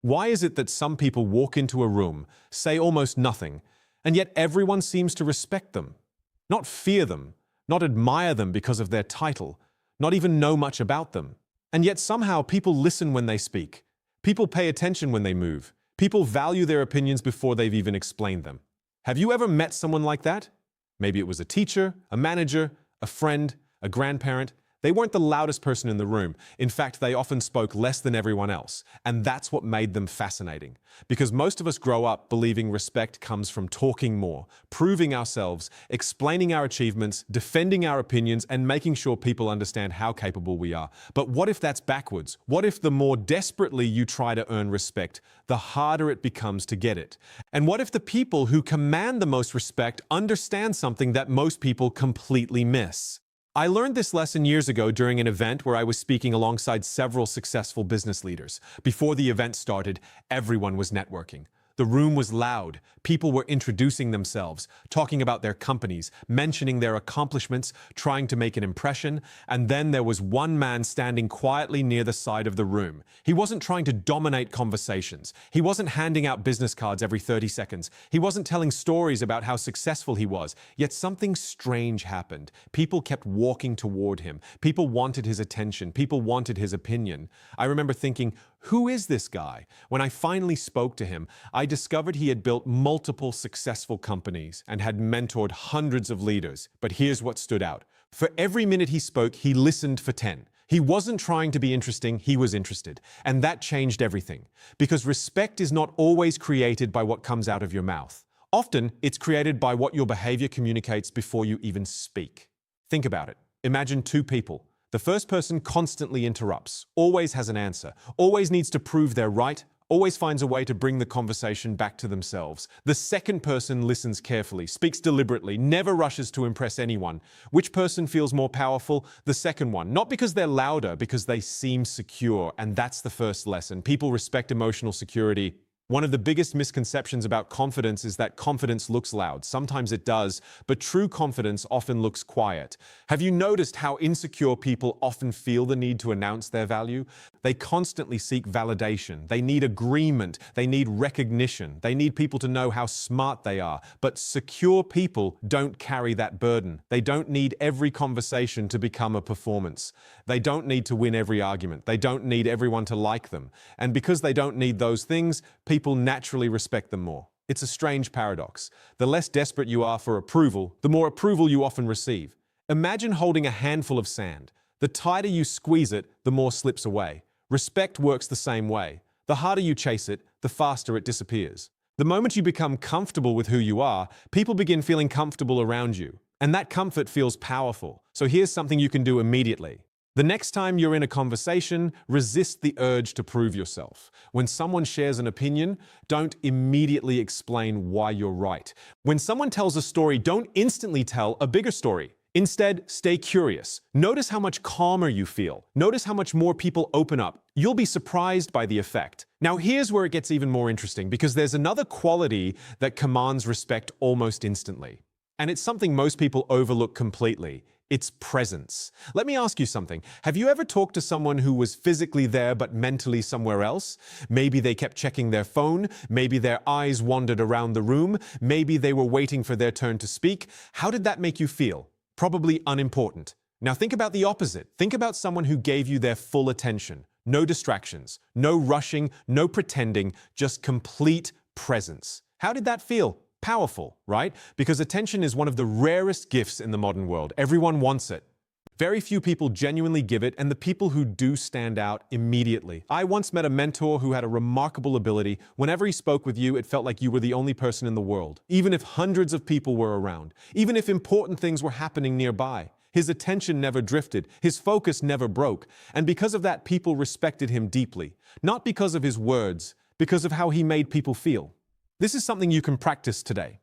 Why is it that some people walk into a room, say almost nothing, and yet everyone seems to respect them? Not fear them, not admire them because of their title, not even know much about them. And yet somehow people listen when they speak. People pay attention when they move. People value their opinions before they've even explained them. Have you ever met someone like that? Maybe it was a teacher, a manager, a friend, a grandparent. They weren't the loudest person in the room. In fact, they often spoke less than everyone else. And that's what made them fascinating. Because most of us grow up believing respect comes from talking more, proving ourselves, explaining our achievements, defending our opinions, and making sure people understand how capable we are. But what if that's backwards? What if the more desperately you try to earn respect, the harder it becomes to get it? And what if the people who command the most respect understand something that most people completely miss? I learned this lesson years ago during an event where I was speaking alongside several successful business leaders. Before the event started, everyone was networking. The room was loud. People were introducing themselves, talking about their companies, mentioning their accomplishments, trying to make an impression. And then there was one man standing quietly near the side of the room. He wasn't trying to dominate conversations. He wasn't handing out business cards every 30 seconds. He wasn't telling stories about how successful he was. Yet something strange happened. People kept walking toward him. People wanted his attention. People wanted his opinion. I remember thinking, who is this guy? When I finally spoke to him, I discovered he had built multiple successful companies and had mentored hundreds of leaders. But here's what stood out. For every minute he spoke, he listened for 10. He wasn't trying to be interesting, he was interested. And that changed everything. Because respect is not always created by what comes out of your mouth. Often, it's created by what your behavior communicates before you even speak. Think about it. Imagine two people. The first person constantly interrupts, always has an answer, always needs to prove they're right, always finds a way to bring the conversation back to themselves. The second person listens carefully, speaks deliberately, never rushes to impress anyone. Which person feels more powerful? The second one. Not because they're louder, because they seem secure. And that's the first lesson. People respect emotional security. One of the biggest misconceptions about confidence is that confidence looks loud. Sometimes it does, but true confidence often looks quiet. Have you noticed how insecure people often feel the need to announce their value? They constantly seek validation. They need agreement. They need recognition. They need people to know how smart they are. But secure people don't carry that burden. They don't need every conversation to become a performance. They don't need to win every argument. They don't need everyone to like them. And because they don't need those things, people naturally respect them more. It's a strange paradox. The less desperate you are for approval, the more approval you often receive. Imagine holding a handful of sand. The tighter you squeeze it, the more slips away. Respect works the same way. The harder you chase it, the faster it disappears. The moment you become comfortable with who you are, people begin feeling comfortable around you. And that comfort feels powerful. So here's something you can do immediately. The next time you're in a conversation, resist the urge to prove yourself. When someone shares an opinion, don't immediately explain why you're right. When someone tells a story, don't instantly tell a bigger story. Instead, stay curious. Notice how much calmer you feel. Notice how much more people open up. You'll be surprised by the effect. Now, here's where it gets even more interesting, because there's another quality that commands respect almost instantly. And it's something most people overlook completely. It's presence. Let me ask you something. Have you ever talked to someone who was physically there but mentally somewhere else? Maybe they kept checking their phone. Maybe their eyes wandered around the room. Maybe they were waiting for their turn to speak. How did that make you feel? Probably unimportant. Now think about the opposite. Think about someone who gave you their full attention. No distractions, no rushing, no pretending, just complete presence. How did that feel? Powerful, right? Because attention is one of the rarest gifts in the modern world. Everyone wants it. Very few people genuinely give it, and the people who do stand out immediately. I once met a mentor who had a remarkable ability. Whenever he spoke with you, it felt like you were the only person in the world, even if hundreds of people were around, even if important things were happening nearby. His attention never drifted, his focus never broke, and because of that, people respected him deeply. Not because of his words, because of how he made people feel. This is something you can practice today.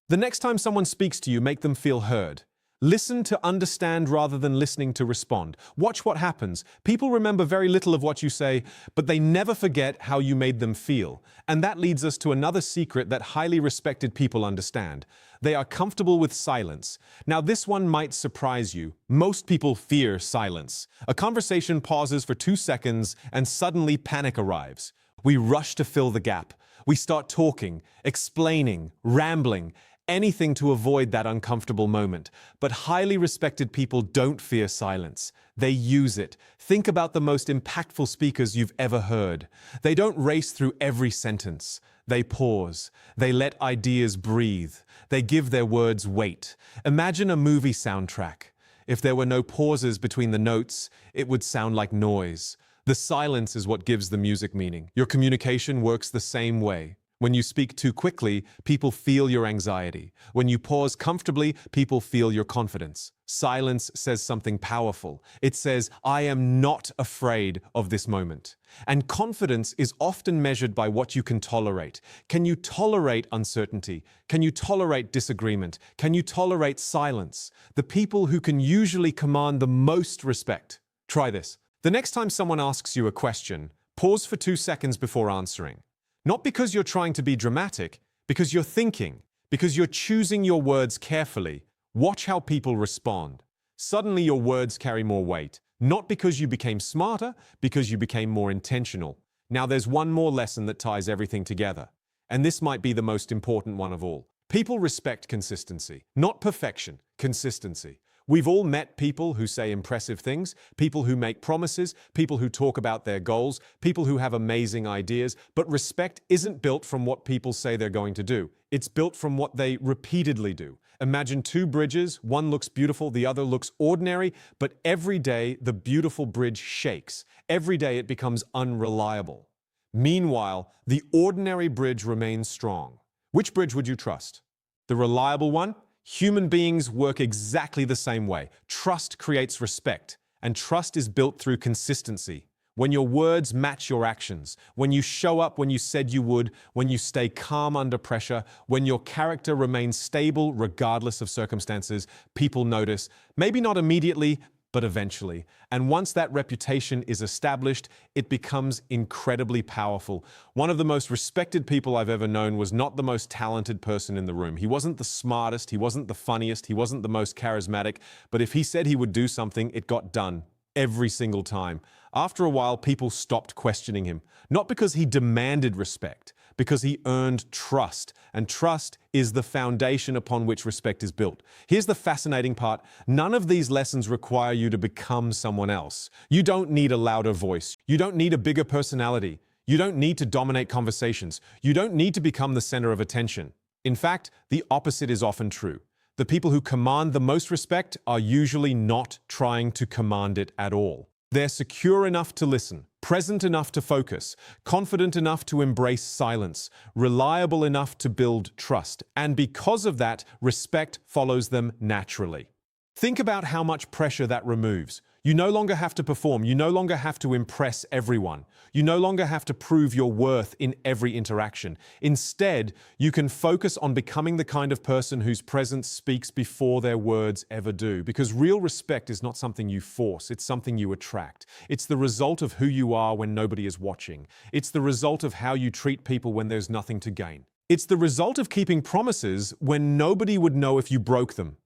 The next time someone speaks to you, make them feel heard. Listen to understand rather than listening to respond. Watch what happens. People remember very little of what you say, but they never forget how you made them feel. And that leads us to another secret that highly respected people understand. They are comfortable with silence. Now, this one might surprise you. Most people fear silence. A conversation pauses for 2 seconds and suddenly panic arrives. We rush to fill the gap. We start talking, explaining, rambling, anything to avoid that uncomfortable moment. But highly respected people don't fear silence. They use it. Think about the most impactful speakers you've ever heard. They don't race through every sentence. They pause. They let ideas breathe. They give their words weight. Imagine a movie soundtrack. If there were no pauses between the notes, it would sound like noise. The silence is what gives the music meaning. Your communication works the same way. When you speak too quickly, people feel your anxiety. When you pause comfortably, people feel your confidence. Silence says something powerful. It says, I am not afraid of this moment. And confidence is often measured by what you can tolerate. Can you tolerate uncertainty? Can you tolerate disagreement? Can you tolerate silence? The people who can usually command the most respect. Try this. The next time someone asks you a question, pause for 2 seconds before answering. Not because you're trying to be dramatic, because you're thinking, because you're choosing your words carefully. Watch how people respond. Suddenly your words carry more weight, not because you became smarter, because you became more intentional. Now there's one more lesson that ties everything together, and this might be the most important one of all. People respect consistency, not perfection, consistency. We've all met people who say impressive things, people who make promises, people who talk about their goals, people who have amazing ideas, but respect isn't built from what people say they're going to do. It's built from what they repeatedly do. Imagine 2 bridges, one looks beautiful, the other looks ordinary, but every day the beautiful bridge shakes. Every day it becomes unreliable. Meanwhile, the ordinary bridge remains strong. Which bridge would you trust? The reliable one? Human beings work exactly the same way. Trust creates respect, and trust is built through consistency. When your words match your actions, when you show up when you said you would, when you stay calm under pressure, when your character remains stable regardless of circumstances, people notice, maybe not immediately, but eventually. And once that reputation is established, it becomes incredibly powerful. One of the most respected people I've ever known was not the most talented person in the room. He wasn't the smartest, he wasn't the funniest, he wasn't the most charismatic, but if he said he would do something, it got done. Every single time. After a while, people stopped questioning him. Not because he demanded respect, because he earned trust. And trust is the foundation upon which respect is built. Here's the fascinating part. None of these lessons require you to become someone else. You don't need a louder voice. You don't need a bigger personality. You don't need to dominate conversations. You don't need to become the center of attention. In fact, the opposite is often true. The people who command the most respect are usually not trying to command it at all. They're secure enough to listen, present enough to focus, confident enough to embrace silence, reliable enough to build trust, and because of that, respect follows them naturally. Think about how much pressure that removes. You no longer have to perform. You no longer have to impress everyone. You no longer have to prove your worth in every interaction. Instead, you can focus on becoming the kind of person whose presence speaks before their words ever do. Because real respect is not something you force. It's something you attract. It's the result of who you are when nobody is watching. It's the result of how you treat people when there's nothing to gain. It's the result of keeping promises when nobody would know if you broke them.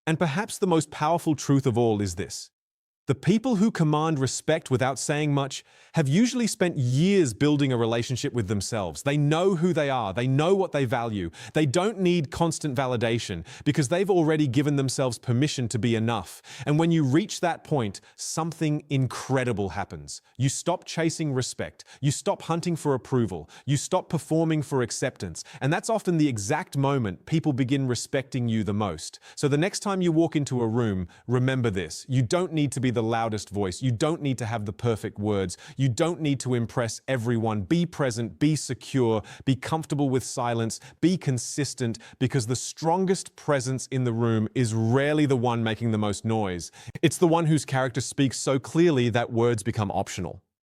And perhaps the most powerful truth of all is this. The people who command respect without saying much have usually spent years building a relationship with themselves. They know who they are. They know what they value. They don't need constant validation because they've already given themselves permission to be enough. And when you reach that point, something incredible happens. You stop chasing respect. You stop hunting for approval. You stop performing for acceptance. And that's often the exact moment people begin respecting you the most. So the next time you walk into a room, remember this. You don't need to be the loudest voice. You don't need to have the perfect words. You don't need to impress everyone. Be present, be secure, be comfortable with silence, be consistent, because the strongest presence in the room is rarely the one making the most noise. It's the one whose character speaks so clearly that words become optional.